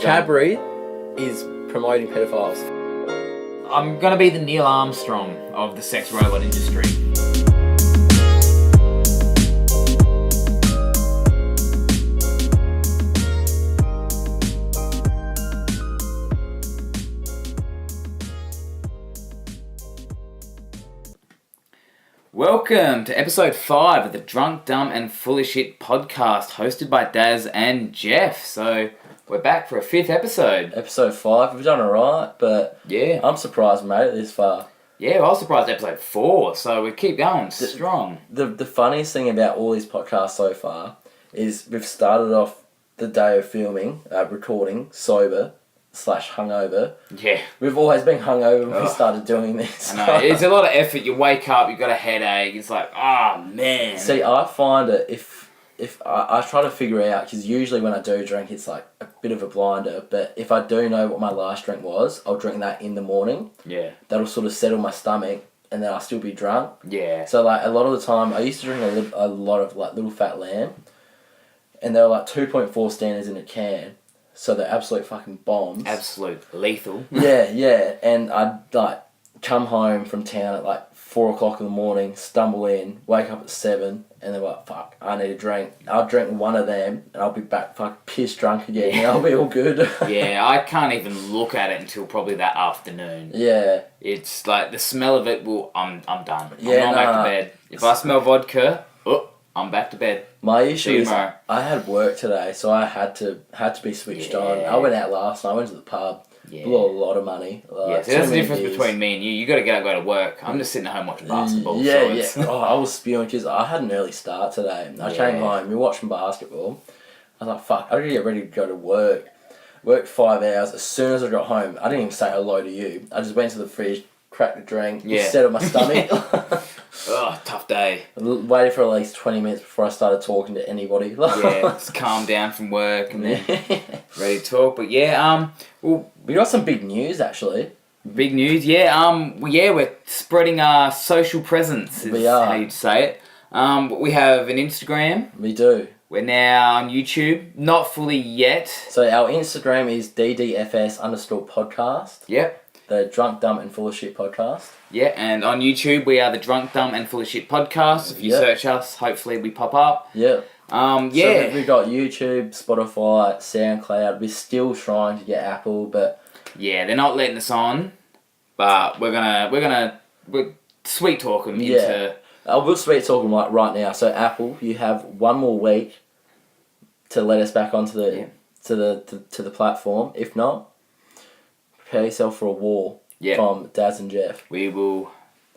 Cadbury is promoting pedophiles. I'm gonna be the Neil Armstrong of the sex robot industry. Welcome to episode 5 of the Drunk, Dumb and Full of Shit podcast, hosted by Daz and Jeff. So, we're back for a 5th episode. Episode 5, we've done alright, but yeah, I'm surprised we made it this far. Yeah, well, I was surprised at episode 4, so we keep going strong. The funniest thing about all these podcasts so far is we've started off the day of filming, recording, sober / hungover. Yeah. We've always been hungover when we started doing this. I know, it's a lot of effort. You wake up, you've got a headache, it's like, oh man. See, I find it, if I try to figure out, because usually when I do drink it's like a bit of a blinder, but if I do know what my last drink was, I'll drink that in the morning. Yeah. That'll sort of settle my stomach and then I'll still be drunk. Yeah. So like a lot of the time, I used to drink a lot of like Little Fat Lamb, and they were like 2.4 standards in a can. So they're absolute fucking bombs. Absolute lethal. yeah. And I'd like come home from town at like 4 o'clock in the morning, stumble in, wake up at 7, and they're like, fuck, I need a drink. I'll drink one of them, and I'll be back fucking pissed drunk again, and I'll be all good. Yeah, I can't even look at it until probably that afternoon. Yeah. It's like the smell of it I'm done. Yeah, I'm going back to bed. If I smell vodka, I'm back to bed. My issue is I had work today, so I had to be switched on. I went out last night, I went to the pub, blew a lot of money. Yeah, so that's the difference between me and you. You got to go to work. I'm just sitting at home watching basketball. Yeah. Oh, I was spewing because I had an early start today. I came home, we were watching basketball. I was like, fuck, I got to get ready to go to work. Worked 5 hours. As soon as I got home, I didn't even say hello to you. I just went to the fridge, cracked a drink, settled my stomach. Oh, tough day. Waited for at least 20 minutes before I started talking to anybody. Just calm down from work and then ready to talk. But well, we got some big news actually. Big news, we're spreading our social presence. We are. How you'd say it. We have an Instagram. We do. We're now on YouTube. Not fully yet. So our Instagram is ddfs_podcast. Yep. The Drunk, Dumb and Full of Shit podcast. Yeah, and on YouTube we are the Drunk, Dumb and Full of Shit podcast. If you search us, hopefully we pop up. Yep. So we've got YouTube, Spotify, Soundcloud. We're still trying to get Apple, but yeah, they're not letting us on. But we're sweet talk them into. We'll sweet talk them like right now. So Apple, you have 1 more week to let us back onto the to the platform. If not, prepare yourself for a war from Daz and Jeff. We will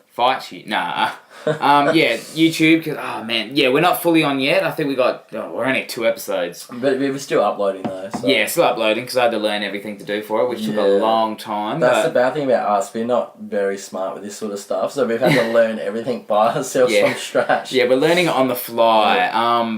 fight you. Nah. YouTube, because, we're not fully on yet. I think we're only 2 episodes. But we're still uploading though. So. Yeah, still uploading, because I had to learn everything to do for it, which took a long time. That's the bad thing about us. We're not very smart with this sort of stuff, so we've had to learn everything by ourselves from scratch. Yeah, we're learning it on the fly.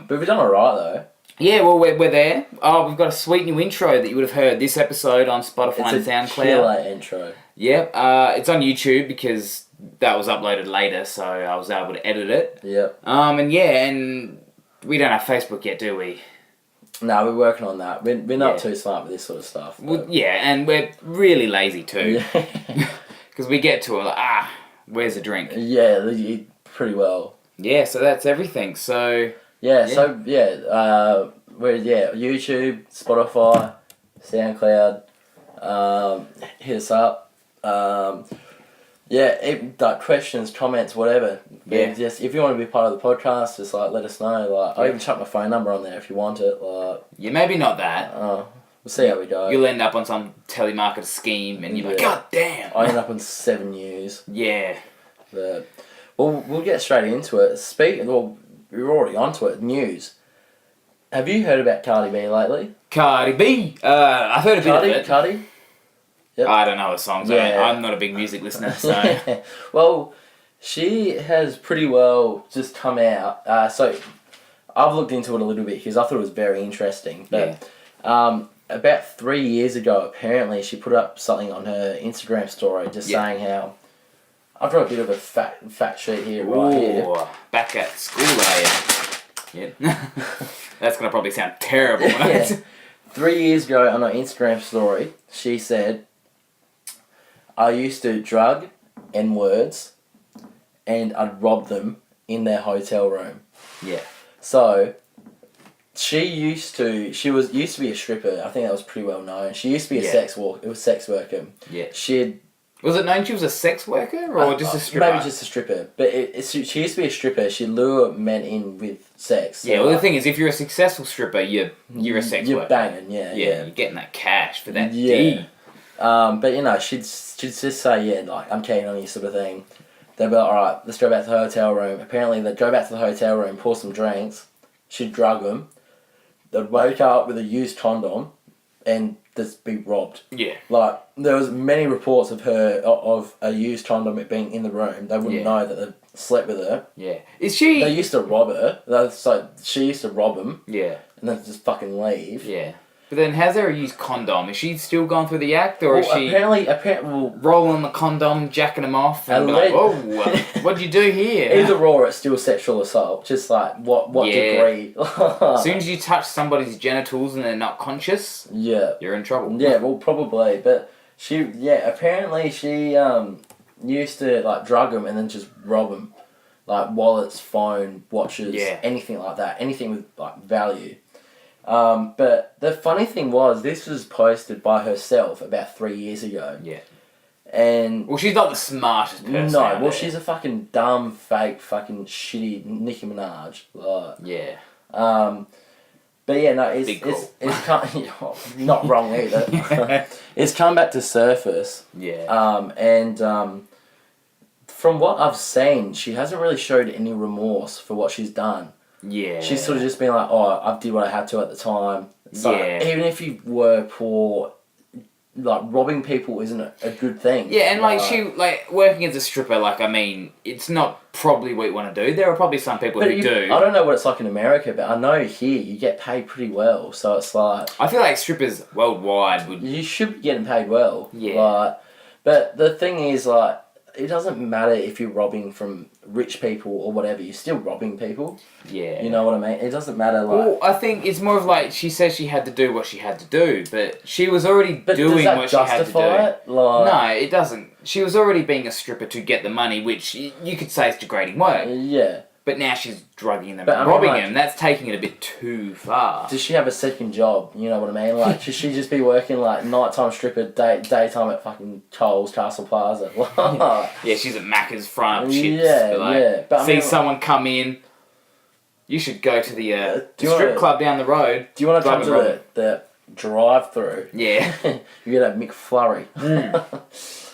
But we've done alright though. Yeah, well, we're there. Oh, we've got a sweet new intro that you would have heard this episode on Spotify and SoundCloud. It's a killer intro. Yep, it's on YouTube because that was uploaded later, so I was able to edit it. Yep. And we don't have Facebook yet, do we? No, we're working on that. We're not too smart with this sort of stuff. Well, and we're really lazy too. Because we get to it like, where's the drink? Yeah, pretty well. Yeah, so that's everything. So... we're YouTube, Spotify, SoundCloud, hit us up. Questions, comments, whatever. Yeah. Just if you want to be part of the podcast, just like let us know. Like I'll even chuck my phone number on there if you want it. Like maybe not that. We'll see how we go. You'll end up on some telemarketer scheme, and you're like, God damn! I end up on 7 News. Yeah. But we'll get straight into it. We're already onto it. News. Have you heard about Cardi B lately? Cardi B. I've heard a bit of it. Cardi. Yep. I don't know the songs. Yeah. I'm not a big music listener, so. Well, she has pretty well just come out. So I've looked into it a little bit because I thought it was very interesting. But about 3 years ago, apparently, she put up something on her Instagram story just saying how. I've got a bit of a fact sheet here, right here. Back at school, are you? Yeah. That's going to probably sound terrible. 3 years ago on her Instagram story, she said, I used to drug N-words and I'd rob them in their hotel room. Yeah. So, she used to be a stripper. I think that was pretty well known. She used to be a sex worker. Yeah. Was it known she was a sex worker or just a stripper? Maybe just a stripper. But she used to be a stripper. She'd lure men in with sex. So yeah, well, the thing is, if you're a successful stripper, you're a sex worker. You're banging, yeah. You're getting that cash for that D. But, you know, she'd just say, like, I'm keen on you sort of thing. They'd be like, alright, let's go back to the hotel room. Apparently, they'd go back to the hotel room, pour some drinks. She'd drug them. They'd wake up with a used condom and just be robbed. Yeah. Like, there was many reports of her, of a used condom being in the room. They wouldn't know that they slept with her. Yeah. Is she... They used to rob her. So she used to rob them. Yeah. And then just fucking leave. Yeah. But then, how's there a used condom? Is she still going through the act, or is she apparently, rolling the condom, jacking them off, and be like, "Oh, what'd you do here?" Either or, it's still sexual assault. Just like what degree? As soon as you touch somebody's genitals and they're not conscious, you're in trouble. Yeah, well, probably. But apparently she used to like drug them and then just rob them, like wallets, phone, watches, anything like that, anything with like value. But the funny thing was, this was posted by herself about 3 years ago. Yeah. And... Well, she's not the smartest person. No, well, she's a fucking dumb, fake, fucking shitty Nicki Minaj. Like, yeah. But yeah, no, it's not wrong either. It's come back to surface. Yeah. And from what I've seen, she hasn't really showed any remorse for what she's done. Yeah. She's sort of just been like, I did what I had to at the time. So even if you were poor, like, robbing people isn't a good thing. Yeah, and, she working as a stripper, I mean, it's not probably what you want to do. There are probably some people who do. I don't know what it's like in America, but I know here you get paid pretty well, so it's like... I feel like strippers worldwide would... You should be getting paid well. Yeah. But the thing is, it doesn't matter if you're robbing from rich people or whatever, you're still robbing people. Yeah. You know what I mean? It doesn't matter, Well, I think it's more of she says she had to do what she had to do, but she was already doing what she had to do. It? No, it doesn't. She was already being a stripper to get the money, which you could say is degrading work. Yeah. But now she's drugging them and robbing them. That's taking it a bit too far. Does she have a second job? You know what I mean? Should she just be working nighttime stripper, daytime at fucking Coles, Castle Plaza? Yeah, she's at Macca's front of chips. Yeah. But someone come in. You should go to the strip club down the road. Do you want to come to the drive-through? Yeah. You get a McFlurry.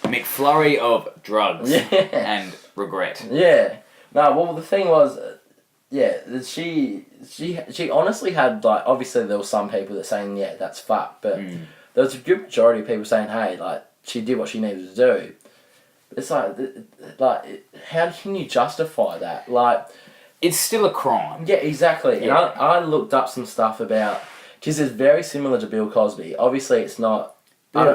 McFlurry of drugs and regret. Yeah. No, well, the thing was, she honestly had, obviously there were some people that saying, yeah, that's fucked, but there was a good majority of people saying, hey, she did what she needed to do. It's how can you justify that? It's still a crime. Yeah, exactly. Yeah. And I looked up some stuff about, because it's very similar to Bill Cosby. Obviously, it's not... Bill.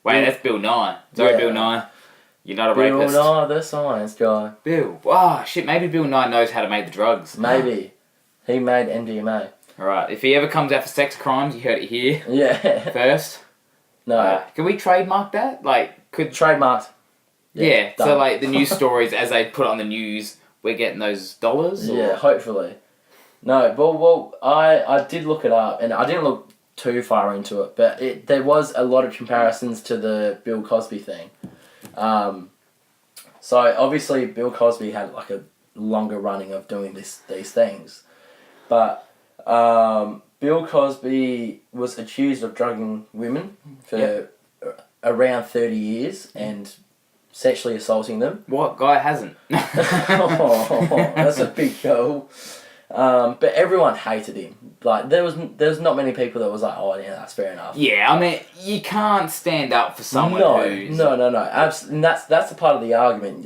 Wait, that's Bill Nye. Sorry, Bill Nye. You're not a rapist. Bill Nye, the science guy. Bill. Oh, shit, maybe Bill Nye knows how to make the drugs. Maybe. He made MDMA. Alright, if he ever comes out for sex crimes, you heard it here. Yeah. First. No. Can we trademark that? Trademarked. Yeah, so the news stories, as they put it on the news, we're getting those dollars? Or? Yeah, hopefully. No, well, I did look it up, and I didn't look too far into it, but there was a lot of comparisons to the Bill Cosby thing. So obviously Bill Cosby had a longer running of doing these things, but Bill Cosby was accused of drugging women for around 30 years and sexually assaulting them. What guy hasn't? That's a big goal. But everyone hated him. There was not many people that was like, oh yeah, that's fair enough. Yeah, I mean, you can't stand up for someone who's... No. And that's the part of the argument.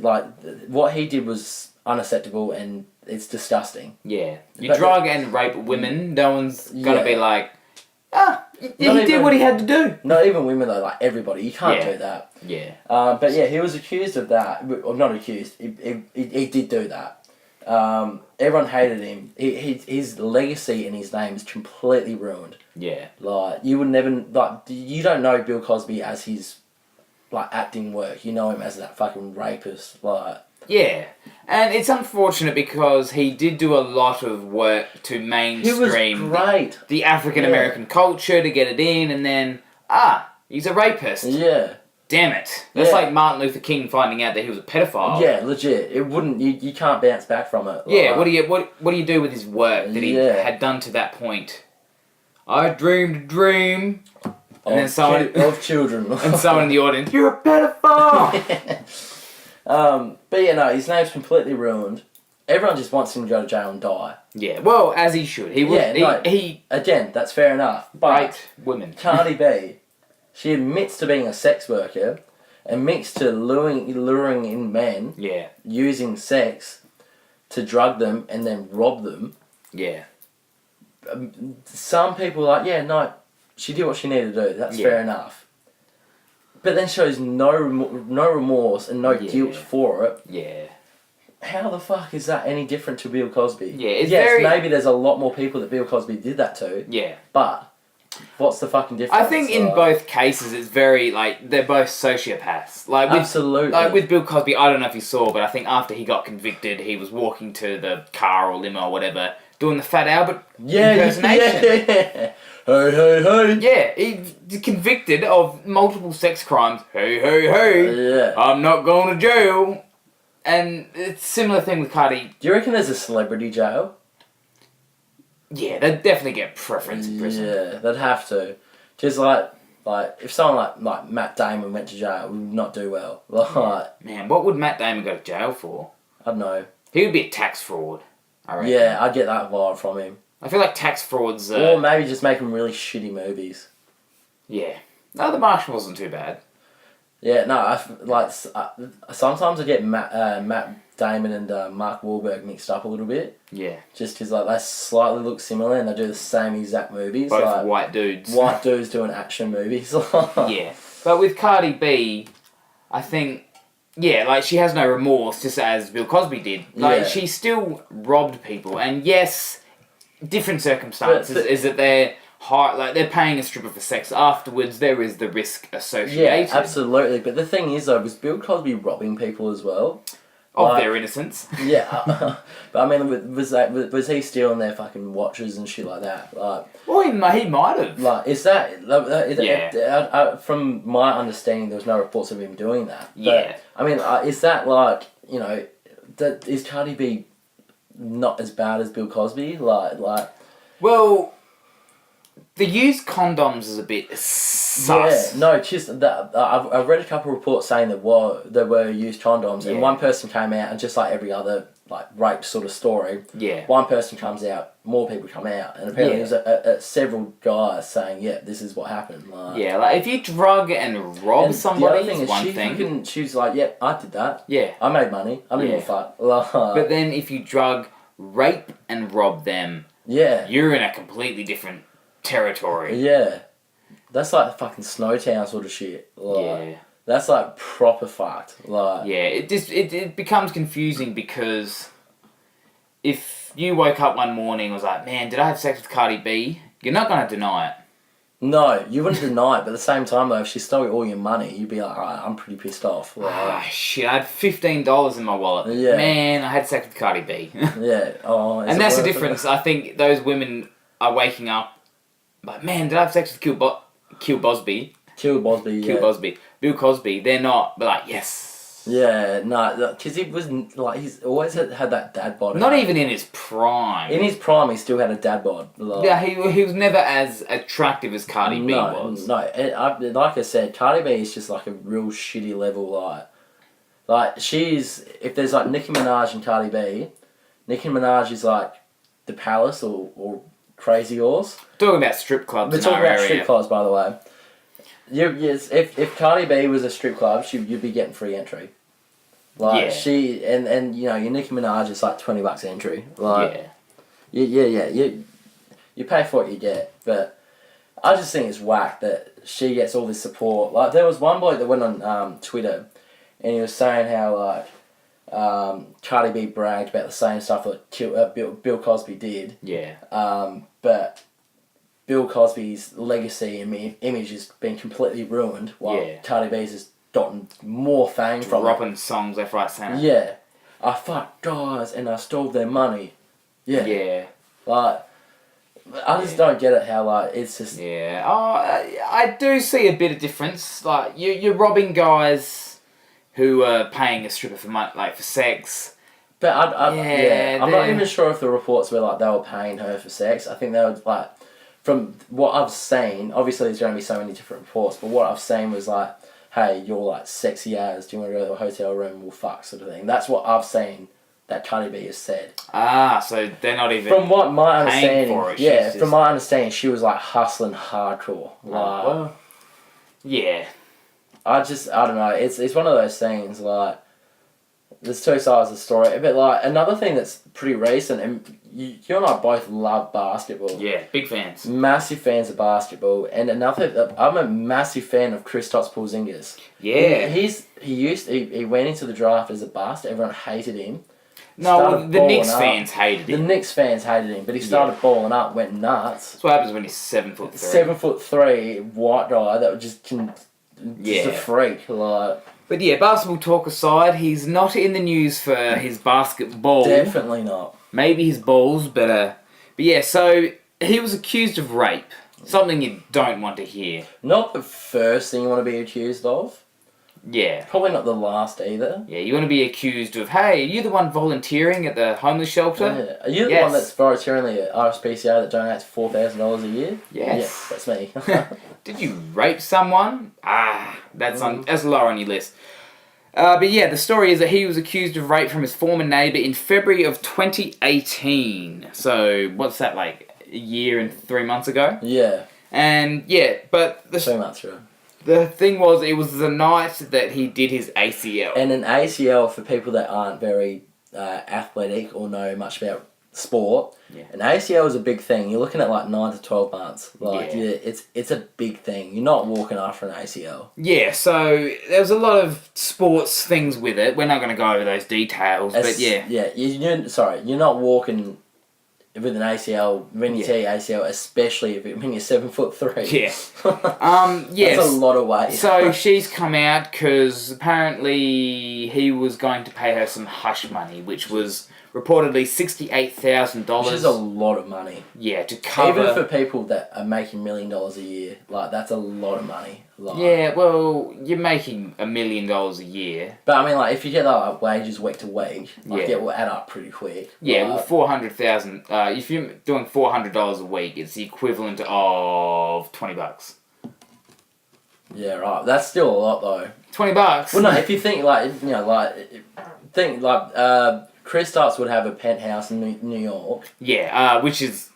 What he did was unacceptable and it's disgusting. Yeah. You drug and rape women, no one's gonna be like, he did what he had to do. Not even women though, everybody. You can't do that. Yeah. But he was accused of that. Or not accused. He did do that. Everyone hated him. His legacy and his name is completely ruined. Yeah. Like, you would never... Like, you don't know Bill Cosby as his, like, acting work. You know him as that fucking rapist. Like... Yeah. And it's unfortunate because he did do a lot of work to mainstream he was great. The African American culture, to get it in, and then, he's a rapist. Yeah. Damn it. That's like Martin Luther King finding out that he was a pedophile. Yeah, legit. It wouldn't... You can't bounce back from it. Like, Yeah, what do you do with his work that he had done to that point? I dreamed a dream... And then someone... Of children. And someone in the audience, you're a pedophile! But yeah, no, his name's completely ruined. Everyone just wants him to go to jail and die. Yeah, well, as he should. He again, that's fair enough. But raped women. Cardi B, she admits to being a sex worker, admits to luring in men, using sex to drug them and then rob them. Yeah. Some people are like, yeah, no, she did what she needed to do. That's fair enough. But then shows no remorse and no guilt for it. Yeah. How the fuck is that any different to Bill Cosby? Yeah, maybe there's a lot more people that Bill Cosby did that to. Yeah. But what's the fucking difference? I think in both cases it's very, like, they're both sociopaths. Like, absolutely. Like, with Bill Cosby, I don't know if you saw, but I think after he got convicted, he was walking to the car or limo or whatever, doing the Fat Albert impersonation. Yeah. Hey, hey, hey. Yeah, he's convicted of multiple sex crimes. Hey, hey, hey. Yeah. I'm not going to jail. And it's a similar thing with Cardi. Do you reckon there's a celebrity jail? Yeah, they'd definitely get preference in prison. Yeah, they'd have to. Just like if someone like Matt Damon went to jail, we would not do well. Like, man, what would Matt Damon go to jail for? I don't know. He would be a tax fraud, I reckon. Yeah, I'd get that vibe from him. I feel like tax frauds... or maybe just making really shitty movies. Yeah. No, The Martian wasn't too bad. Yeah, no, sometimes I get Matt Damon and Mark Wahlberg mixed up a little bit. Yeah. Just because they slightly look similar and they do the same exact movies. Both white dudes. White dudes doing action movies. Yeah. But with Cardi B, I think... Yeah, like, she has no remorse, just as Bill Cosby did. Like, she still robbed people. And yes... different circumstances is that they're paying a stripper for sex afterwards. There is the risk associated. Yeah, absolutely. But the thing is, though, was Bill Cosby robbing people as well? Of their innocence. Yeah, but I mean, was he stealing their fucking watches and shit like that? Like, well, he might have. Like, is that? From my understanding, there was no reports of him doing that. But, yeah. I mean, is that like, you know, is Cardi B not as bad as Bill Cosby? Like. Well, the used condoms is a bit sus. Yeah, no, just that. I've read a couple of reports saying there were used condoms, and one person came out, and just like every other like rape sort of story, one person comes out, more people come out, and apparently there's several guys saying, yeah, this is what happened. Like, yeah, like if you drug and rob somebody, it's one thing. She's like, yeah, I did that. Yeah, I made money. I didn't give a fuck. Like, but then if you drug, rape, and rob them, you're in a completely different territory. Yeah. That's like fucking Snowtown sort of shit. Like, that's like proper fucked. Like, yeah, it becomes confusing because if you woke up one morning and was like, man, did I have sex with Cardi B? You're not going to deny it. No, you wouldn't deny it, but at the same time though, if she stole all your money, you'd be like, alright, I'm pretty pissed off. Like, shit, I had $15 in my wallet. Yeah. Man, I had sex with Cardi B. Yeah. Oh, and that's the difference. I think those women are waking up like, man, did I have sex with Kill Bosby? Kill Bosby. Bill Cosby, they're not, but like, yes. Yeah, no, because he was, like, he's always had that dad bod. Not even in his prime. In his prime, he still had a dad bod. Like, yeah, he was never as attractive as Cardi B was. No, like I said, Cardi B is just like a real shitty level, like, if there's like Nicki Minaj and Cardi B, Nicki Minaj is like the Palace or Crazy Horse. Talking about strip clubs. We're talking about strip clubs, by the way. If Cardi B was a strip club, you'd be getting free entry. Like she and you know your Nicki Minaj is like $20 entry. Like you pay for what you get. But I just think it's whack that she gets all this support. Like there was one bloke that went on Twitter, and he was saying how Cardi B bragged about the same stuff that Bill Cosby did. Yeah. But Bill Cosby's legacy and image has been completely ruined, while Cardi B's has gotten more fame from it. Dropping songs left, right, centre. Yeah. I fucked guys and I stole their money. Yeah. Yeah. Like, I just don't get it how, like, it's just... Yeah. Oh, I do see a bit of difference. Like, you're robbing guys who are paying a stripper for money, like, for sex. But I'm not even sure if the reports were, like, they were paying her for sex. I think they were, like... From what I've seen, obviously there's going to be so many different reports, but what I've seen was like, hey, you're like sexy as, do you want to go to a hotel room, we'll fuck, sort of thing. That's what I've seen that Cardi B has said. Ah, so they're not even from what my understanding, for it. From my understanding, she was like hustling hardcore. Like, well, yeah. I don't know, it's one of those things, like, there's two sides of the story. But like, another thing that's pretty recent, and you and I both love basketball. Yeah, big fans. Massive fans of basketball. And I'm a massive fan of Kristaps Porzingis. Yeah. He went into the draft as a bust. Everyone hated him. No, the Knicks fans hated him. The Knicks fans hated him, but he started balling up, went nuts. That's what happens when he's 7'3". 7'3", white guy that just a freak, like. But yeah, basketball talk aside, he's not in the news for his basketball. Definitely not. Maybe his balls, but yeah. So he was accused of rape. Something you don't want to hear. Not the first thing you want to be accused of. Yeah. Probably not the last either. Yeah, you want to be accused of, hey, are you the one volunteering at the homeless shelter? Yeah. Are you the one that's volunteering at RSPCA that donates $4,000 a year? Yes. Yeah, that's me. Did you rape someone? That's lower on your list. But yeah, the story is that he was accused of rape from his former neighbour in February of 2018. So, what's that, like, a year and 3 months ago? Yeah. And, yeah, but... 2 months ago. The thing was, it was the night that he did his ACL. And an ACL, for people that aren't very athletic or know much about sport, an ACL is a big thing. You're looking at like 9 to 12 months. It's a big thing. You're not walking after an ACL. Yeah, so there's a lot of sports things with it. We're not going to go over those details, but yeah. Yeah, you're not walking with an ACL, when you tear ACL, especially when you're 7'3". Yeah. Yes. That's a lot of weight. So she's come out because apparently he was going to pay her some hush money, which was reportedly $68,000. Which is a lot of money. Yeah, to cover... Even for people that are making $1 million a year, like, that's a lot of money. Like, yeah, well, you're making $1 million a year. But I mean, like, if you get like wages week to week, like, it will add up pretty quick. Yeah, well, $400,000. If you're doing $400 a week, it's the equivalent of $20. Yeah, right. That's still a lot, though. $20. Well, no, if you think Kristaps would have a penthouse in New York. Yeah, which is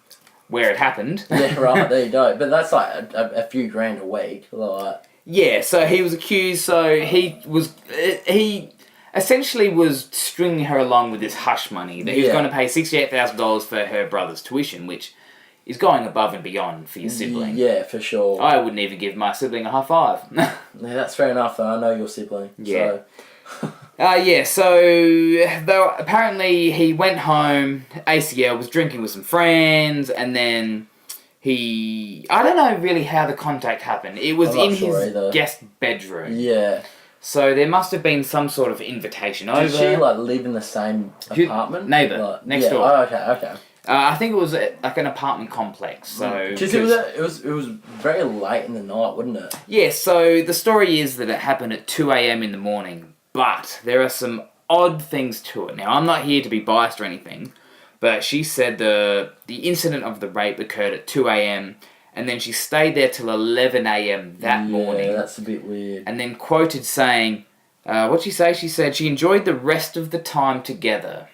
where it happened. Yeah, right, there you go. But that's like a few grand a week. Like. Yeah, so he was accused, so he essentially was stringing her along with this hush money, that he was going to pay $68,000 for her brother's tuition, which is going above and beyond for your sibling. Yeah, for sure. I wouldn't even give my sibling a high five. Yeah, that's fair enough, though. I know your sibling. Yeah. So. So apparently he went home, ACL, was drinking with some friends, and then I don't know really how the contact happened. It was in his guest bedroom. Yeah. So there must have been some sort of invitation over. Did she live in the same apartment? Neighbour, next door. Oh, okay. I think it was like an apartment complex. So because it was very late in the night, wasn't it? Yeah. So the story is that it happened at 2 a.m. in the morning. But there are some odd things to it. Now, I'm not here to be biased or anything, but she said the incident of the rape occurred at 2 a.m. and then she stayed there till 11 a.m. that morning. Yeah, that's a bit weird. And then quoted saying, what'd she say? She said she enjoyed the rest of the time together.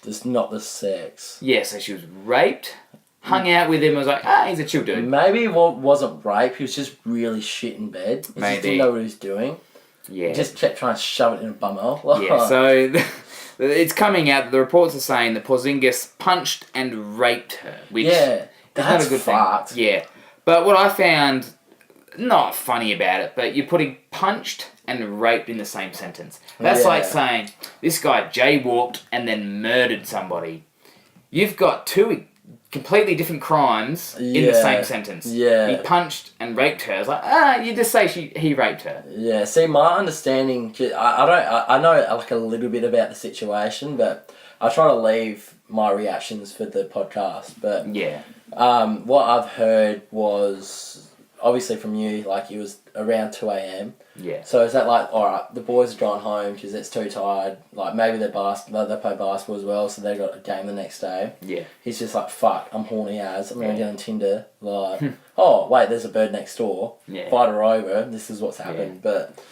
Just not the sex. Yeah, so she was raped, hung out with him, was like, he's a chill dude. Maybe it wasn't rape, he was just really shit in bed. He just didn't know what he was doing. Yeah. He just kept trying to shove it in a bumhole. Yeah, so it's coming out, the reports are saying that Porzingis punched and raped her, which is not a good thing. Yeah. But what I found not funny about it, but you're putting punched and raped in the same sentence. That's like saying this guy jaywalked and then murdered somebody. You've got two completely different crimes in the same sentence. Yeah. He punched and raped her. It's like, you just say he raped her. Yeah, see, my understanding, I know like a little bit about the situation, but I try to leave my reactions for the podcast. But what I've heard was, obviously from you, like it was around 2 a.m. Yeah. So is that like, alright, the boys are gone home because it's too tired, like maybe they play basketball as well, so they got a game the next day. Yeah. He's just like, fuck, I'm horny as, I'm gonna get on Tinder, like, oh, wait, there's a bird next door, fight her over, this is what's happened. But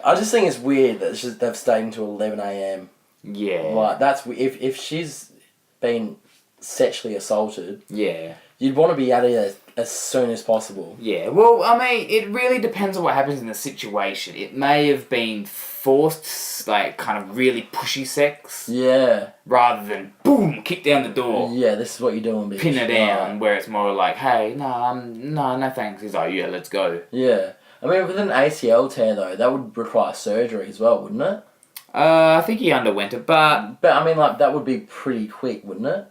I just think it's weird that they've stayed until 11 a.m. Yeah. Like, that's, if she's been sexually assaulted, you'd want to be out of there as soon as possible. Yeah, well, I mean, it really depends on what happens in the situation. It may have been forced, like, kind of really pushy sex. Yeah. Rather than, boom, kick down the door. Yeah, this is what you're doing, bitch. Pin her down, where it's more like, hey, no thanks. He's like, yeah, let's go. Yeah. I mean, with an ACL tear, though, that would require surgery as well, wouldn't it? I think he underwent it, but... But, I mean, like, that would be pretty quick, wouldn't it?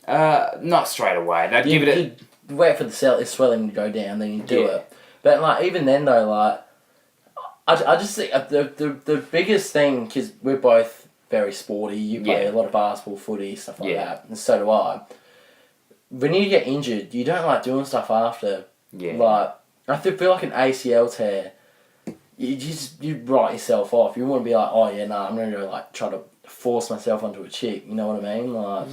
Not straight away. They'd give it wait for the swelling to go down, then you do it. But like even then though, like I just think the biggest thing, because we're both very sporty. You play a lot of basketball, footy, stuff like that, and so do I. When you get injured, you don't like doing stuff after. Yeah. Like I feel like an ACL tear, you write yourself off. You wouldn't be like, oh yeah, I'm gonna go like try to force myself onto a chick, you know what I mean? Like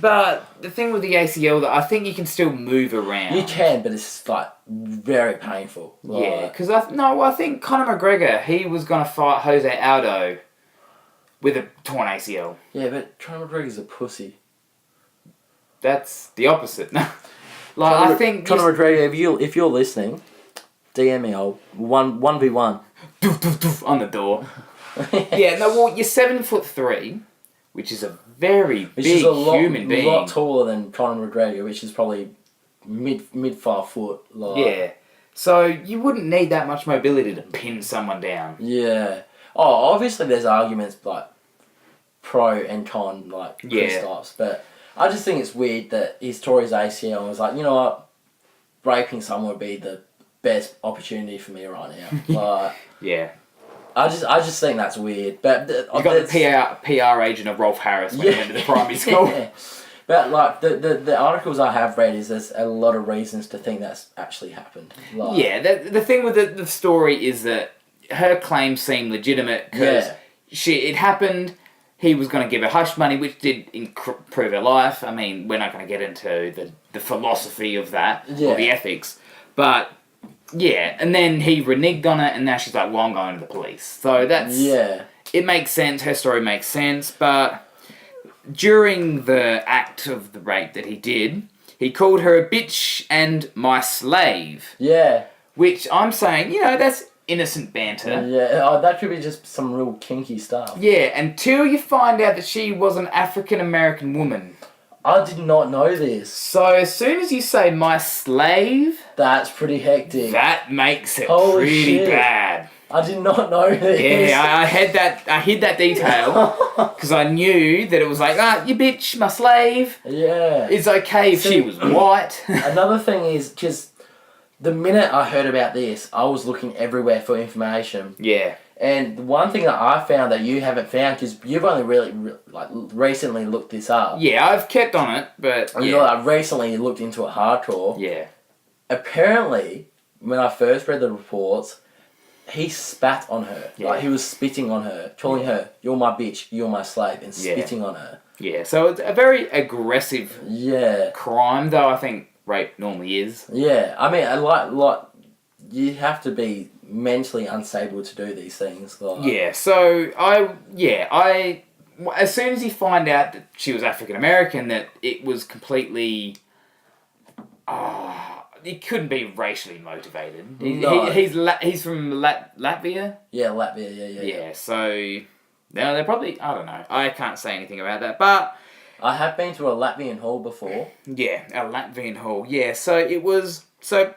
but the thing with the ACL, that I think you can still move around. You can, but it's like very painful. Like, because I think Conor McGregor, he was gonna fight Jose Aldo with a torn ACL. Yeah, but Conor McGregor's a pussy. That's the opposite. I think Conor McGregor, if you're listening, DM me. I'll 1v1 on the door. Well, you're 7'3", which is a very big human being. A lot taller than Conor McGregor, which is probably mid 5 foot. Like. So you wouldn't need that much mobility to pin someone down. Yeah. Oh, obviously there's arguments like pro and con, like Kristaps, but I just think it's weird that he tore his ACL and was like, you know what, raping someone would be the best opportunity for me right now. Like, I just think that's weird. But you got the PR agent of Rolf Harris when he went to the primary school. But like the articles I have read is there's a lot of reasons to think that's actually happened. Like, the thing with the story is that her claims seem legitimate because it happened. He was going to give her hush money, which did improve her life. I mean, we're not going to get into the philosophy of that or the ethics, but. Yeah, and then he reneged on it, and now she's like, well, I'm going to the police. So that's... Yeah. It makes sense, her story makes sense, but during the act of the rape that he did, he called her a bitch and my slave. Yeah. Which I'm saying, that's innocent banter. Yeah, that could be just some real kinky stuff. Yeah, until you find out that she was an African-American woman. I did not know this. So as soon as you say my slave... That's pretty hectic. That makes it pretty bad. I did not know this. Yeah, I hid that detail because I knew that it was like, you bitch, my slave. Yeah. It's okay if she was white. Another thing is, because the minute I heard about this, I was looking everywhere for information. Yeah. And the one thing that I found that you haven't found, because you've only really recently looked this up. Yeah, I've kept on it, but I've recently looked into it hardcore. Yeah. Apparently, when I first read the reports, he spat on her. Yeah. Like, he was spitting on her, calling her, you're my bitch, you're my slave, and spitting on her. Yeah, so it's a very aggressive crime, though I think rape normally is. Yeah, I mean, like you have to be mentally unstable to do these things. Like. Yeah, so I as soon as you find out that she was African American, that it was completely, it couldn't be racially motivated. No. He's from Latvia. Yeah, Latvia. Yeah, so no, they're probably, I don't know. I can't say anything about that, but I have been to a Latvian hall before. Yeah, a Latvian hall. Yeah, so it was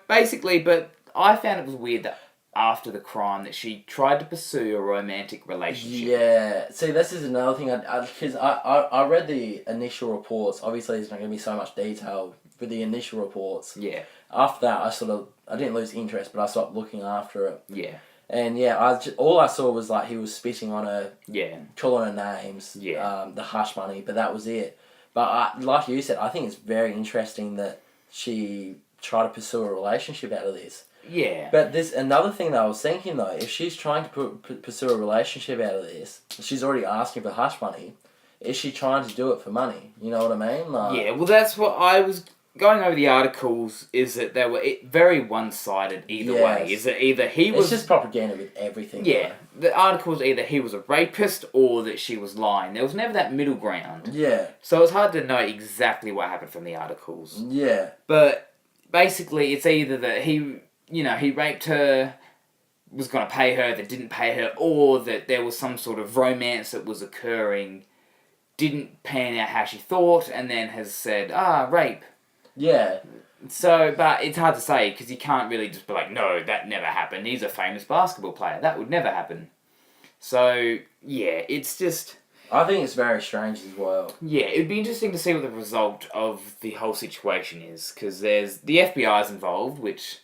basically, but I found it was weird that after the crime that she tried to pursue a romantic relationship. Yeah. See, this is another thing. Because I read the initial reports. Obviously, there's not going to be so much detail with the initial reports. Yeah. After that, I didn't lose interest, but I stopped looking after it. Yeah. And yeah, all I saw was like he was spitting on her, Yeah. calling her names, the hush money, but that was it. But like you said, I think it's very interesting that she tried to pursue a relationship out of this. Yeah. But there's another thing that I was thinking though, if she's trying to pursue a relationship out of this, she's already asking for hush money. Is she trying to do it for money? You know what I mean? Like, yeah, well that's what I was going over the articles, is that they were very one-sided either way. Is that either he was... It's just propaganda with everything. Yeah. Though. The article was either he was a rapist or that she was lying. There was never that middle ground. Yeah. So it's hard to know exactly what happened from the articles. Yeah. But basically it's either that he raped her, was going to pay her, that didn't pay her, or that there was some sort of romance that was occurring, didn't pan out how she thought, and then has said, rape. Yeah. So, but it's hard to say, because you can't really just be like, no, that never happened. He's a famous basketball player. That would never happen. So, yeah, it's just... I think it's very strange as well. Yeah, it would be interesting to see what the result of the whole situation is, because there's the FBI's involved, which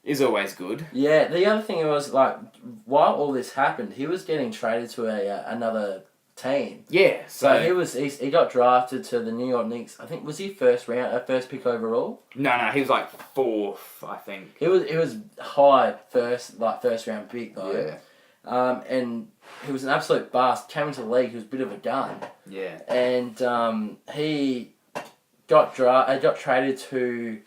is always good. Yeah, the other thing was, like, while all this happened, he was getting traded to another team. Yeah, so he got drafted to the New York Knicks. I think, was he first pick overall? No, he was like 4th, I think. He was high first round pick though. Yeah. And he was an absolute bust. Came into the league, he was a bit of a gun. Yeah. And he got traded to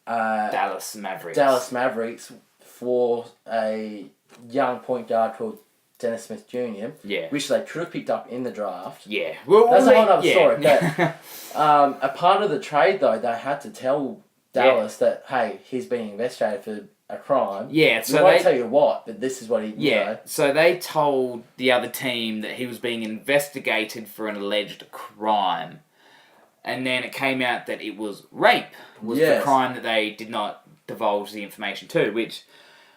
Dallas Mavericks for a young point guard called Dennis Smith Jr. Yeah. Which they could have picked up in the draft. Yeah. Well, that's a whole other story. But a part of the trade, though, they had to tell Dallas that, hey, he's being investigated for a crime. Yeah. So they won't tell you what, but this is what he... Yeah. You know. So they told the other team that he was being investigated for an alleged crime. And then it came out that it was rape was the crime that they did not divulge the information to, which...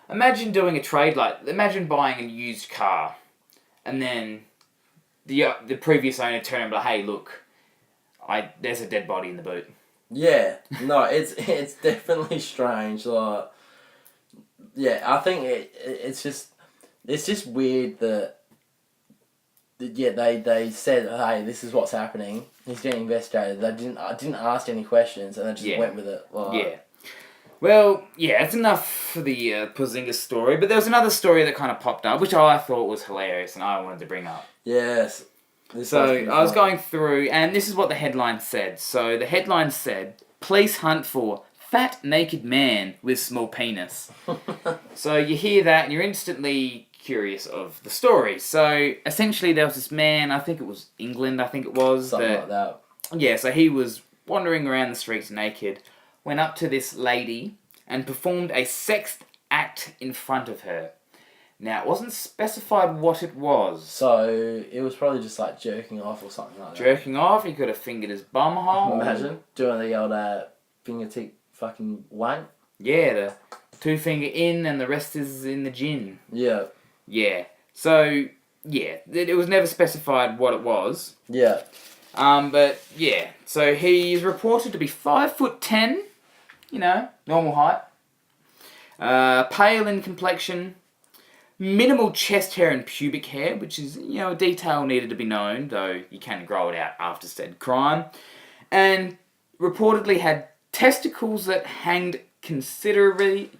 Imagine doing a trade imagine buying a used car, and then the previous owner turned and be like, hey, look, there's a dead body in the boot. Yeah, no, it's definitely strange. Like, yeah, I think it's just weird that they said, hey, this is what's happening. He's getting investigated. They didn't ask any questions, and they just went with it. Like, yeah. Well, yeah, it's enough for the Porzingis story, but there was another story that kind of popped up, which I thought was hilarious, and I wanted to bring up. Yes. So, I was going through, and this is what the headline said. So, the headline said, police hunt for fat, naked man with small penis. So, you hear that, and you're instantly curious of the story. So, essentially, there was this man, I think it was England, Something like that. Yeah, so he was wandering around the streets naked, went up to this lady and performed a sex act in front of her. Now, it wasn't specified what it was. So, it was probably just like jerking off or something like that. Jerking off, he could have fingered his bum hole. Imagine doing the old fingertip fucking wank. Yeah, the 2-finger in and the rest is in the gin. Yeah. Yeah. So, yeah, it was never specified what it was. Yeah. But, yeah, so he is reported to be 5'10", normal height. Pale in complexion. Minimal chest hair and pubic hair, which is, a detail needed to be known, though you can grow it out after said crime. And reportedly had testicles that hanged considerably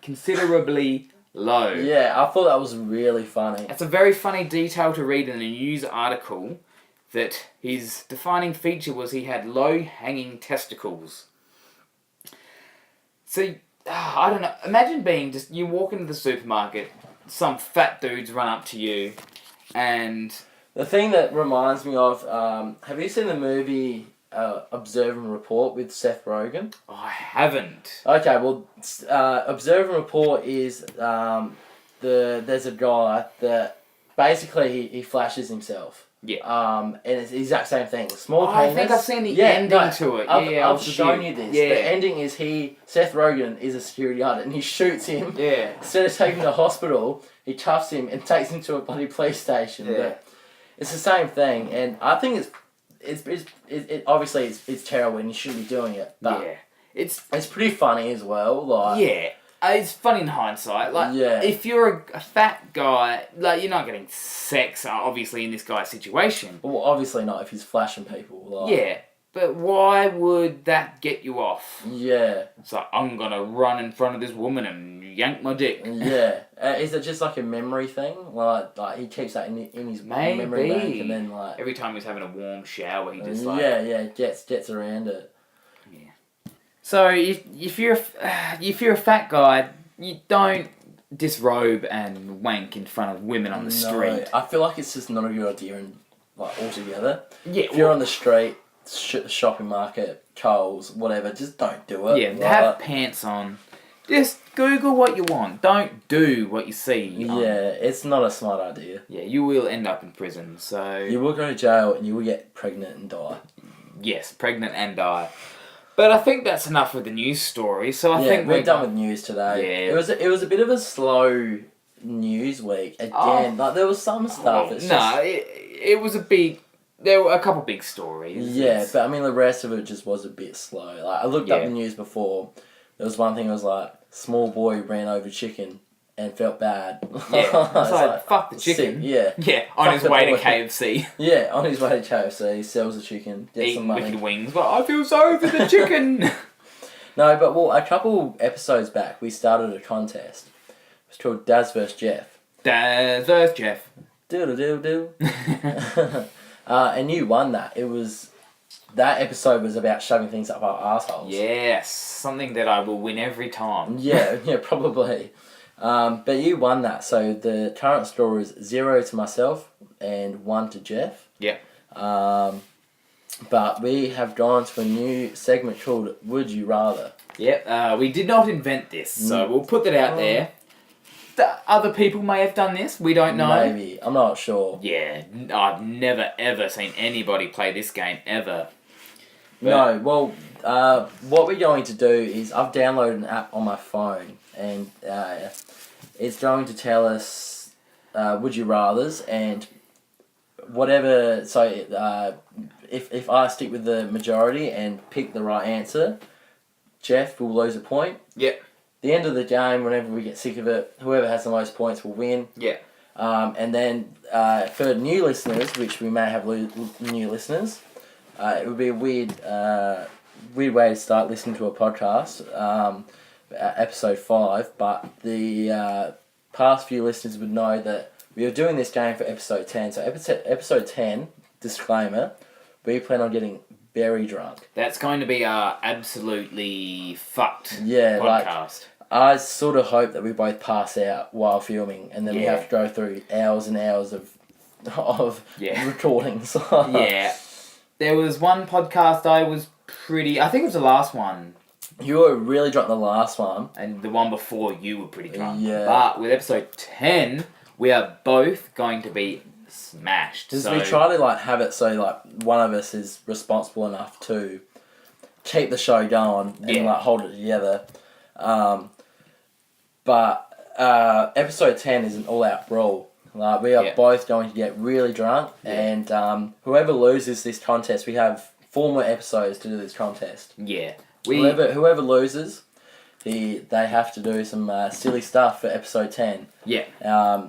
low. Yeah, I thought that was really funny. It's a very funny detail to read in a news article that his defining feature was he had low-hanging testicles. So, I don't know. Imagine you walk into the supermarket, some fat dudes run up to you, and... The thing that reminds me of, have you seen the movie Observe and Report with Seth Rogen? I haven't. Okay, well, Observe and Report is, there's a guy that basically he flashes himself. Yeah. And it's the exact same thing. Small penis. I think I've seen the ending to it. I've shown you this. Yeah. The ending is Seth Rogen is a security guard and he shoots him. Yeah. Instead of taking him to hospital, he cuffs him and takes him to a bloody police station. Yeah. But it's the same thing, and I think it's obviously it's terrible and you shouldn't be doing it. But yeah. It's pretty funny as well. Like yeah. It's funny in hindsight. Like, Yeah. if you're a fat guy, like, you're not getting sex, obviously, in this guy's situation. Well, obviously not if he's flashing people. Like, Yeah. But why would that get you off? Yeah. It's like, I'm gonna run in front of this woman and yank my dick. Yeah. Is it just like a memory thing? Like he keeps that in his memory bank, and then like every time he's having a warm shower, he just like gets around it. So if you're a fat guy, you don't disrobe and wank in front of women on the street. I feel like it's just not a good idea, altogether. Yeah, if you're on the street, shopping market, Coles, whatever, just don't do it. Yeah, have pants on. Just Google what you want. Don't do what you see. Yeah, it's not a smart idea. Yeah, you will end up in prison. So you will go to jail and you will get pregnant and die. Yes, pregnant and die. But I think that's enough with the news story. So I think we're done with news today. Yeah. It was a bit of a slow news week again. Like there was some stuff. It was a big. There were a couple big stories. Yeah, but I mean the rest of it just was a bit slow. Like I looked up the news before. There was one thing that was like small boy ran over chicken and felt bad. Yeah, it's like fuck the chicken. Yeah, yeah, on his way to KFC. Yeah, on his way to KFC, sells the chicken, gets some money. Wicked wings, but I feel sorry for the chicken. No, but a couple episodes back, we started a contest. It was called Daz vs Jeff. Daz vs Jeff. Do. And you won that. That episode was about shoving things up our assholes. Yes, something that I will win every time. Yeah, probably. But you won that, so the current score is 0 to myself and 1 to Jeff. Yeah. But we have gone to a new segment called Would You Rather. Yep, we did not invent this, so we'll put that out there. Other people may have done this, we don't know. Maybe, I'm not sure. Yeah, I've never ever seen anybody play this game, ever. No, well, what we're going to do is I've downloaded an app on my phone and it's going to tell us would you rathers and whatever. So if I stick with the majority and pick the right answer, Jeff will lose a point. Yep. The end of the game, whenever we get sick of it, whoever has the most points will win. Yeah. And then for new listeners, which we may have new listeners, it would be a weird way to start listening to a podcast, episode 5, but the past few listeners would know that we are doing this game for episode 10. So episode 10, disclaimer, we plan on getting very drunk. That's going to be our absolutely fucked podcast. Like, I sort of hope that we both pass out while filming, and then we have to go through hours and hours of recordings. Yeah. There was one podcast I think it was the last one. You were really drunk the last one. And the one before you were pretty drunk. Yeah. But with episode 10, we are both going to be smashed. Because we try to have it so one of us is responsible enough to keep the show going and hold it together. But episode 10 is an all-out brawl. We are both going to get really drunk, and whoever loses this contest, we have 4 more episodes to do this contest. Yeah. Whoever loses, they have to do some silly stuff for episode 10. Yeah.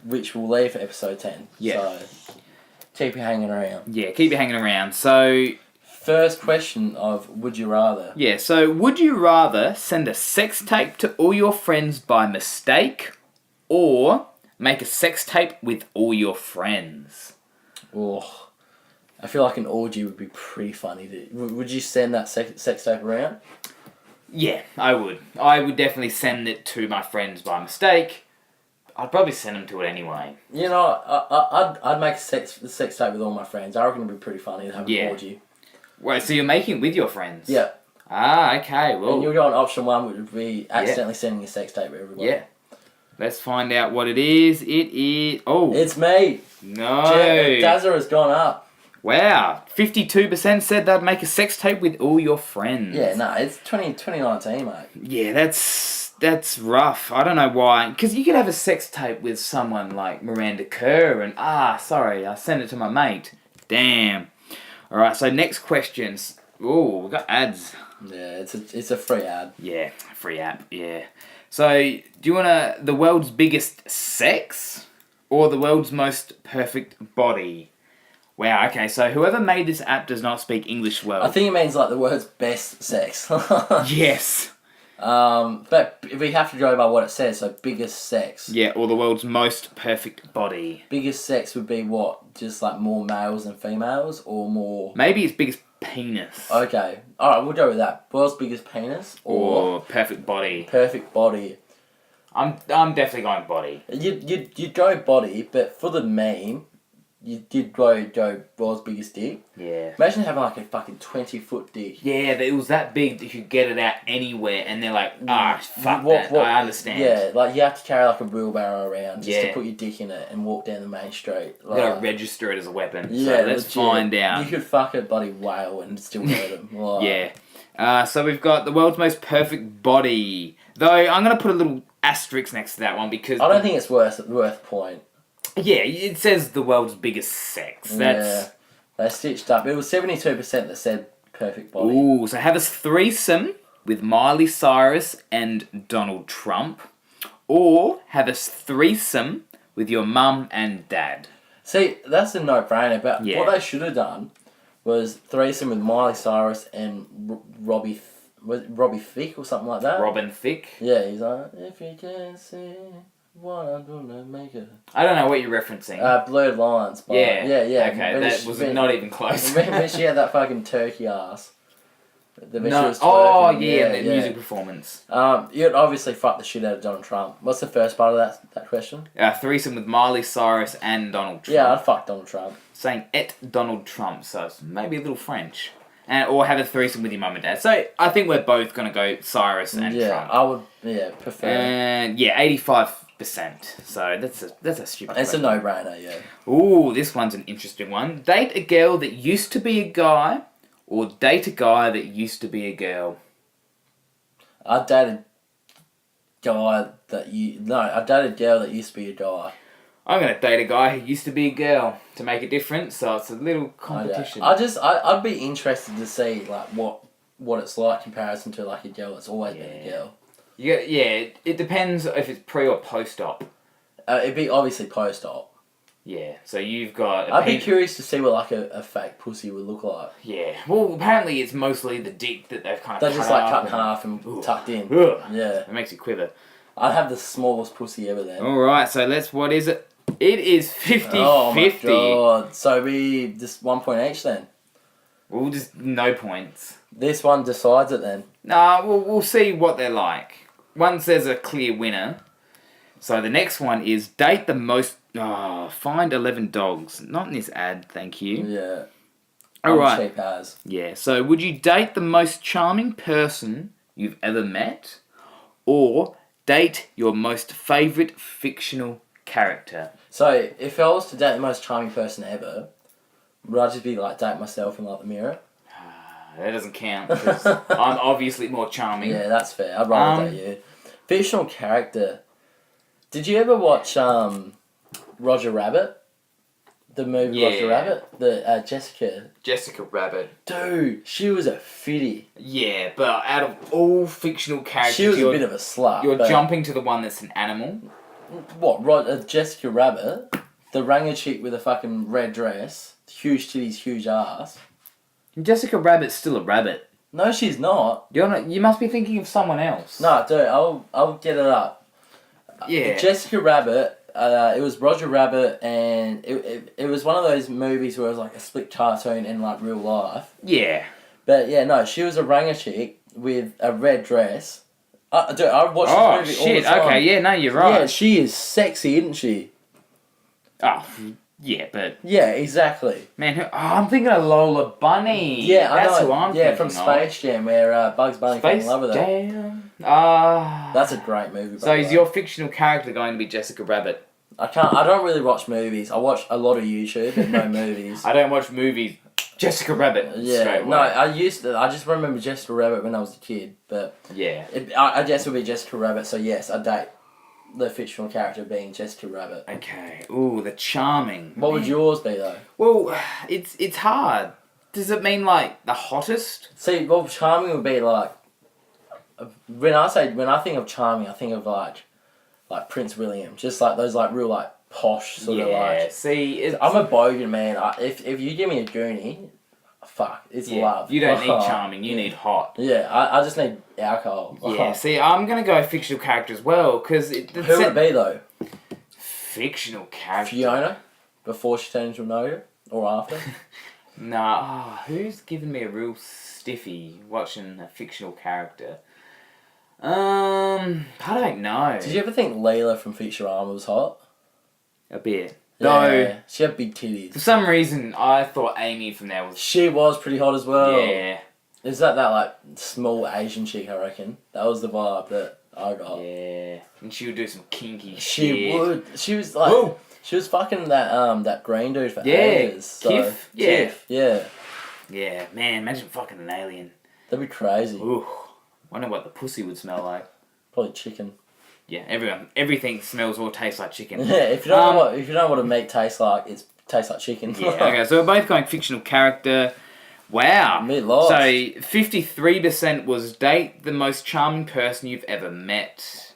Which we'll leave for episode 10. Yeah. So keep you hanging around. Yeah, keep you hanging around. So first question of Would You Rather. Yeah, so would you rather send a sex tape to all your friends by mistake or make a sex tape with all your friends? Oh, I feel like an orgy would be pretty funny. Would you send that sex tape around? Yeah, I would. I would definitely send it to my friends by mistake. I'd probably send them to it anyway. You know, I'd make a sex tape with all my friends. I reckon it'd be pretty funny to have an orgy. Wait, so you're making it with your friends? Yeah. Ah, okay. Well, and you'll go on option 1, which would be accidentally sending a sex tape to everybody. Yeah. Let's find out what it is. It is... Oh. It's me. No. Dazza has gone up. Wow. 52% said they'd make a sex tape with all your friends. Yeah, no, it's 2019, mate. Yeah, that's rough. I don't know why. Because you could have a sex tape with someone like Miranda Kerr and... sorry, I sent it to my mate. Damn. Alright, so next questions. Ooh, we got ads. Yeah, it's a free ad. Yeah, free app, yeah. So, do you want the world's biggest sex or the world's most perfect body? Wow, okay, so whoever made this app does not speak English well. I think it means like the world's best sex. Yes. But we have to go by what it says, so biggest sex. Yeah, or the world's most perfect body. Biggest sex would be what? Just like more males than females or more... Maybe it's biggest penis. Okay. Alright, we'll go with that. World's biggest penis or perfect body. Perfect body. I'm definitely going body. You'd go body, but for the meme, you did go world's biggest dick. Yeah. Imagine having like a fucking 20-foot dick. Yeah, but it was that big that you could get it out anywhere, and they're like, fuck that. I understand. Yeah, like you have to carry like a wheelbarrow around just to put your dick in it and walk down the main street. Like, you gotta register it as a weapon. Yeah, so let's find out. You could fuck a bloody whale and still hurt him. Like, yeah. So we've got the world's most perfect body. Though I'm gonna put a little asterisk next to that one because I don't think it's worth point. Yeah, it says the world's biggest sex. That's... Yeah, they stitched up. It was 72% that said perfect body. Ooh, so have a threesome with Miley Cyrus and Donald Trump, or have a threesome with your mum and dad. See, that's a no-brainer, but what they should have done was threesome with Miley Cyrus and Robbie Thicke or something like that. Robin Thicke? Yeah, he's like, if you can see what I'm gonna make it. I don't know what you're referencing. Blurred Lines. Yeah. Okay, that was not even close. When she had that fucking turkey ass. The music performance. You'd obviously fuck the shit out of Donald Trump. What's the first part of that question? Threesome with Miley Cyrus and Donald Trump. Yeah, I'd fuck Donald Trump. Saying et Donald Trump, so it's maybe a little French. Or have a threesome with your mum and dad. So I think we're both going to go Cyrus and Trump. Yeah, I would prefer. And 85%. So that's a stupid It's question. a no-brainer, yeah. Ooh, this one's an interesting one. Date a girl that used to be a guy, or date a guy that used to be a girl? I dated a girl that used to be a guy. I'm going to date a guy who used to be a girl to make a difference, so it's a little competition. I'd be interested to see like what it's like in comparison to like a girl that's always been a girl. It depends if it's pre or post-op. It'd be obviously post-op. Yeah, so you've got... I'd be curious to see what like a fake pussy would look like. Yeah, well, apparently it's mostly the dick that they've kind of They're just like cut in half and tucked in. Ugh. Yeah. It makes you quiver. I'd have the smallest pussy ever then. Alright, so what is it? It is 50-50. Oh my god. So we just 1 point each then? We'll just no points. This one decides it then? Nah, we'll see what they're like. One says a clear winner. So the next one is date the most... find 11 dogs. Not in this ad, thank you. Yeah. Alright. Cheap as. Yeah, so would you date the most charming person you've ever met? Or date your most favourite fictional character? So, if I was to date the most charming person ever, would I just be like date myself in like the mirror? That doesn't count, because I'm obviously more charming. Yeah, that's fair. I'd rather date you. Fictional character. Did you ever watch Roger Rabbit? The movie Roger Rabbit? The Jessica Rabbit. Dude, she was a fitty. Yeah, but out of all fictional characters... She was a bit of a slut. You're jumping to the one that's an animal? What, Jessica Rabbit? The ranger chick with a fucking red dress, huge titties, huge ass. Jessica Rabbit's still a rabbit. No, she's not. You must be thinking of someone else. No, dude, I'll get it up. Yeah. Jessica Rabbit, it was Roger Rabbit, and it was one of those movies where it was like a split cartoon and like real life. Yeah. But yeah, no, she was a ranger chick with a red dress. Dude, I watched this movie all the time. Okay, yeah, no, you're right. Yeah, she is sexy, isn't she? Oh, yeah, but... Yeah, exactly. Man, I'm thinking of Lola Bunny. Yeah, I know. That's who I'm thinking from Space Jam, where Bugs Bunny fell in love with her. Jam. That's a great movie. So is your fictional character going to be Jessica Rabbit? I don't really watch movies. I watch a lot of YouTube, but no movies. I don't watch movies. Jessica Rabbit. Yeah, no, I used to. I just remember Jessica Rabbit when I was a kid, but yeah, I guess it would be Jessica Rabbit. So yes, I date the fictional character being Jessica Rabbit. Okay. Ooh, the charming. What would yours be though? Well, it's hard. Does it mean like the hottest? See, well, charming would be like when I think of charming, I think of like Prince William, just like those like real like posh sort of like. Yeah. See, I'm a bogan man. If you give me a goonie, fuck, it's love. You don't need charming. You need hot. Yeah, I just need alcohol. Yeah. See, I'm gonna go fictional character as well because who would it be though? Fictional character. Fiona, before she turned into a noga, or after? Nah. Oh, who's given me a real stiffy watching a fictional character? I don't know. Did you ever think Leela from Futurama was hot? A bit. Yeah, No. she had big titties. For some reason, I thought Amy from there was. She was pretty hot as well. Yeah. Is that like small Asian chick? I reckon that was the vibe that I got. Yeah. And she would do some kinky She shit. would. She was like. Whoa. She was fucking that green dude for ages. So, Kif? Yeah. Kif, yeah. Yeah, man, imagine fucking an alien. That'd be crazy. Ooh. Wonder what the pussy would smell like. Probably chicken. Yeah, everything smells or tastes like chicken. Yeah, if you don't know what a meat tastes like, it tastes like chicken. Yeah, okay, so we're both going fictional character. Wow. Me lost. So 53% was date the most charming person you've ever met.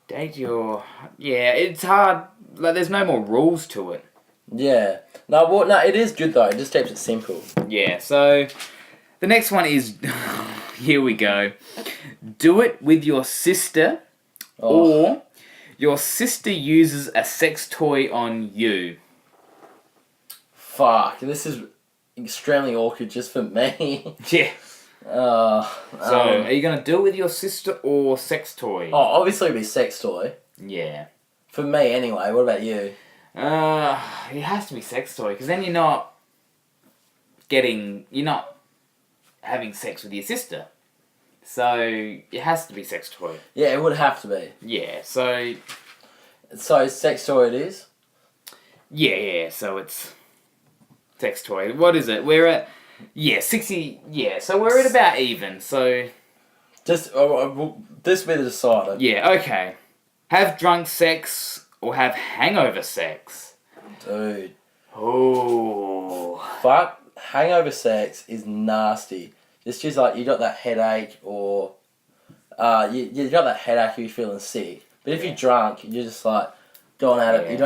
Date your... Yeah, it's hard. Like, there's no more rules to it. Yeah. No, it is good though. It just keeps it simple. Yeah, so the next one is... Here we go. Do it with your sister, or your sister uses a sex toy on you. Fuck, this is extremely awkward just for me. Yeah. So, are you going to do it with your sister or sex toy? Oh, obviously it'd be sex toy. Yeah. For me anyway, what about you? It has to be sex toy, because then you're not having sex with your sister. So, it has to be sex toy. Yeah, it would have to be. Yeah, so... So, sex toy it is? Yeah, so it's... Sex toy. What is it? We're at... Yeah, 60... Yeah, so we're at about even, so... Just... this will be the decider. Yeah, okay. Have drunk sex or have hangover sex? Dude. Oh. Fuck. Hangover sex is nasty. It's just like you got that headache or... you got that headache if you're feeling sick. But if you're drunk, you're just like... Going at it,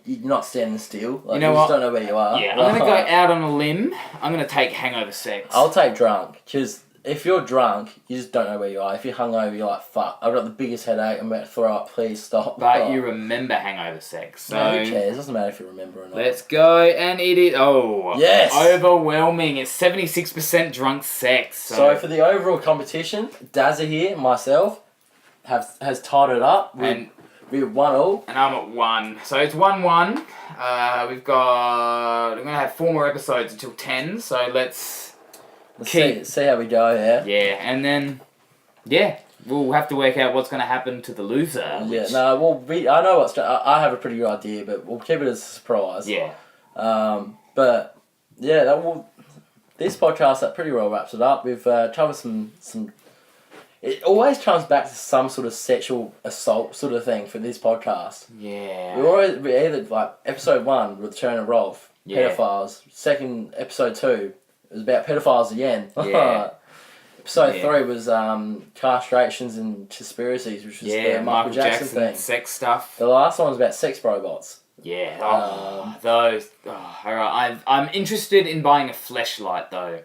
you're not standing still. Like, you know you what? just don't know where you are. Yeah, I'm going to go out on a limb. I'm going to take hangover sex. I'll take drunk, because if you're drunk, you just don't know where you are. If you're hungover, you're like, fuck, I've got the biggest headache, I'm about to throw up, please stop. But you remember hangover sex, so... No, who cares? It doesn't matter if you remember or not. Let's go, and it is... Oh! Yes! Overwhelming. It's 76% drunk sex. So for the overall competition, Dazza here, myself, has tied it up. We're 1-1. And I'm at 1. So it's 1-1. We're going to have 4 more episodes until 10. So let's see how we go, yeah? Yeah, and then, we'll have to work out what's going to happen to the loser. Yeah, no, I know I have a pretty good idea, but we'll keep it as a surprise. Yeah. But, yeah, this podcast, that pretty well wraps it up. We've covered some... It always comes back to some sort of sexual assault sort of thing for this podcast. Yeah. We either, like, episode 1, Return of Rolf, pedophiles. Second, episode 2, it was about pedophiles again. Yeah. Episode 3 was castrations and conspiracies, which was the Michael Jackson thing. Sex stuff. The last one was about sex robots. Yeah. Those. Oh, alright. I'm interested in buying a fleshlight, though.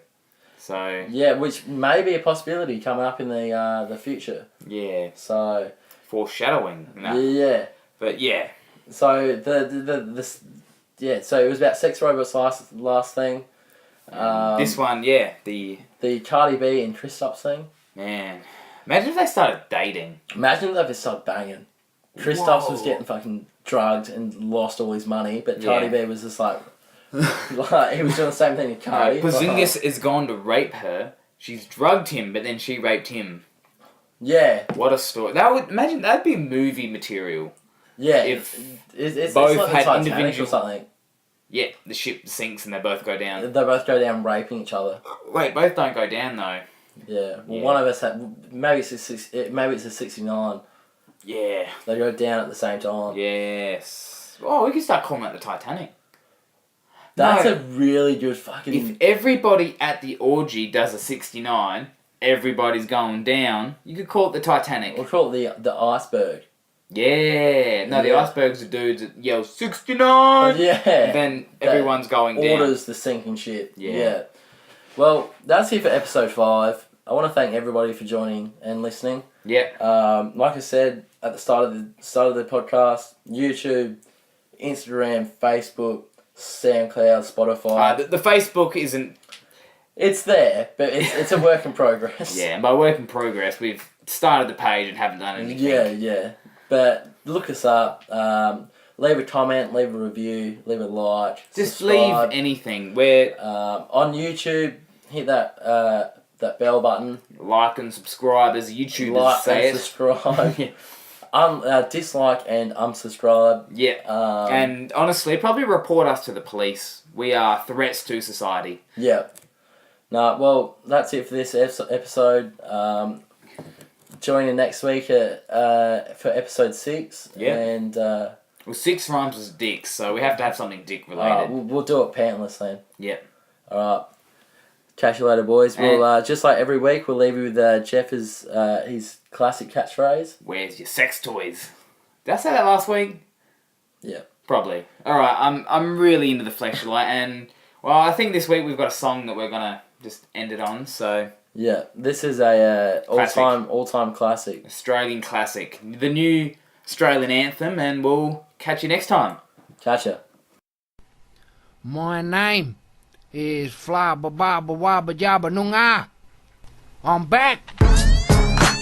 So yeah, which may be a possibility coming up in the future. Yeah. So foreshadowing. No. Yeah. But yeah. So so it was about sex robots last thing. This one, the Cardi B and Kristaps thing. Man, imagine if they started dating. Imagine if they started banging. Kristaps was getting fucking drugged and lost all his money, but Cardi B was just like. He was doing the same thing to Cardi. Porzingis is gone to rape her. She's drugged him, but then she raped him. Yeah. What a story. That'd be movie material. Yeah. If it's both like the had Titanic individual or something. Yeah, the ship sinks and they both go down. They both go down raping each other. Wait, both don't go down though. Yeah. Well, one of us had... Maybe it's a 69. Yeah. They go down at the same time. Yes. Oh, we could start calling that the Titanic. That's a really good fucking... If everybody at the orgy does a 69, everybody's going down, you could call it the Titanic. We'll call it the iceberg. Yeah. No, the iceberg's the dudes that yell 69! Yeah. And then everyone's going down. Orders the sinking ship. Yeah. Well, that's it for episode 5. I want to thank everybody for joining and listening. Yeah. Like I said at the start of the podcast, YouTube, Instagram, Facebook, SoundCloud, Spotify. The Facebook isn't... It's there, but it's a work in progress. Yeah, and by work in progress, we've started the page and haven't done anything. Yeah. But look us up. Leave a comment, leave a review, leave a like. Just subscribe. leave anything. We're on YouTube, hit that bell button. Like and subscribe as YouTubers Like say and it. subscribe. Dislike and unsubscribe. Yeah. And honestly, probably report us to the police. We are threats to society. Yeah. No, well, that's it for this episode. Join in next week for episode 6. Yeah. And... well, 6 rhymes with dick, so we have to have something dick related. We'll do it pantless then. Yep. Alright. Catch you later, boys. We'll just like every week, we'll leave you with Jeff's his classic catchphrase. Where's your sex toys? Did I say that last week? Yeah. Probably. Alright, I'm really into the Fleshlight, and well, I think this week we've got a song that we're gonna just end it on, so... Yeah, this is a all-time classic. Australian classic. The new Australian anthem, and we'll catch you next time. Catch ya. My name is Flabba Baba Wabba Jabba Noongah. I'm back.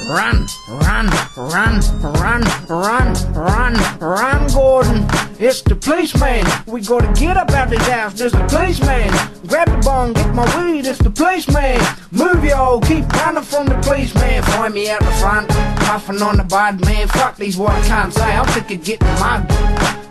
Run, run, run, run, run, run, run, Gordon. It's the policeman. We gotta get up out this house. There's the policeman. Grab the bong, get my weed. It's the policeman. Move y'all, keep running from the policeman. Find me out the front, puffing on the bud, man. Fuck these what I can't say. I'm sick of getting mugged.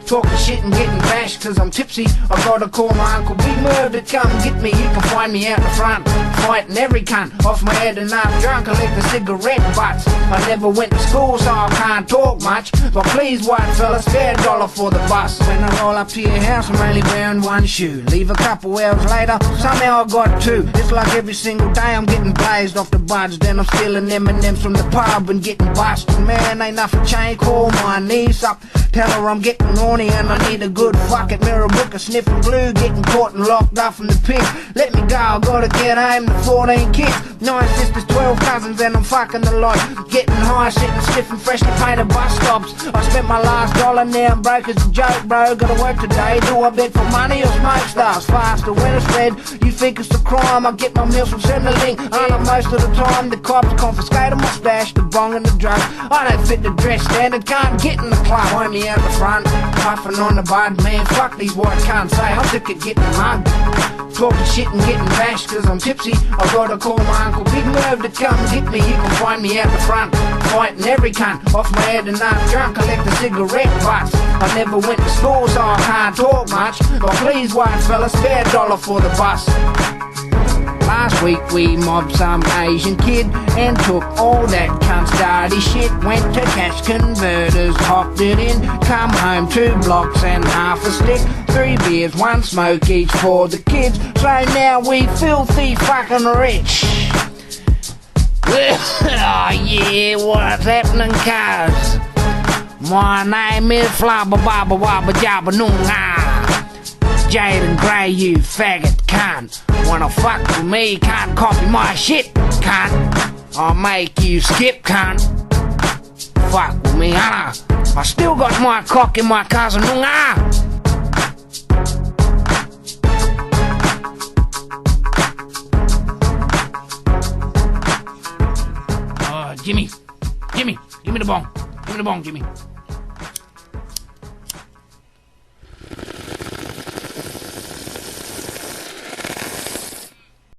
Talking shit and getting bashed cause I'm tipsy. I gotta call my Uncle Big Merv to come get me. You can find me out the front, fighting every cunt off my head, and I'm drunk, collecting cigarette butts. I never went to school so I can't talk much, but please white fella, spare $1 for the bus. When I roll up to your house I'm only wearing one shoe. Leave a couple hours later, somehow I got 2. It's like every single day I'm getting blazed off the buds. Then I'm stealing M&M's from the pub and getting busted. Man, ain't nothing changed, call my niece up. Tell her I'm getting horny and I need a good fuck at Mirror Book, a sniffing glue, getting caught and locked up in the pig. Let me go, I gotta get home to 14 kids, 9 sisters, 12 cousins, and I'm fucking the lot. Getting high, sitting, sniffing freshly painted bus stops. I spent my last $1, now I'm broke as a joke, bro. Gotta work today, do I beg for money or smoke stars? Faster when it's red, you think it's a crime. I get my meals from Centrelink, and most of the time the cops confiscate my stash, the bong and the drugs. I don't fit the dress standard, can't get in the club. Find me out the front, puffing on the bud, man. Fuck these what I can't say. I'm sick of getting mugged. Talking shit and getting bashed cause I'm tipsy. I gotta call my Uncle Big Merv to come get me. You can find me out the front, fighting every cunt off my head, and I'm drunk, collecting cigarette butts. I never went to school so I can't talk much, but please white fella, spare $1 for the bus. Last week we mobbed some Asian kid and took all that cunt's dirty shit. Went to cash converters, hopped it in, come home 2 blocks and half a stick. 3 beers, 1 smoke each for the kids. So now we filthy fucking rich. Oh yeah, what's happening, cuz? My name is Flabba Baba Wabba Jabba Noongah. Jaden Grey, you faggot cunt. Wanna fuck with me, can't copy my shit, cunt. I'll make you skip, cunt. Fuck with me, huh? I still got my cock in my cousin Noongah. Jimmy, give me the bong. Give me the bong, Jimmy.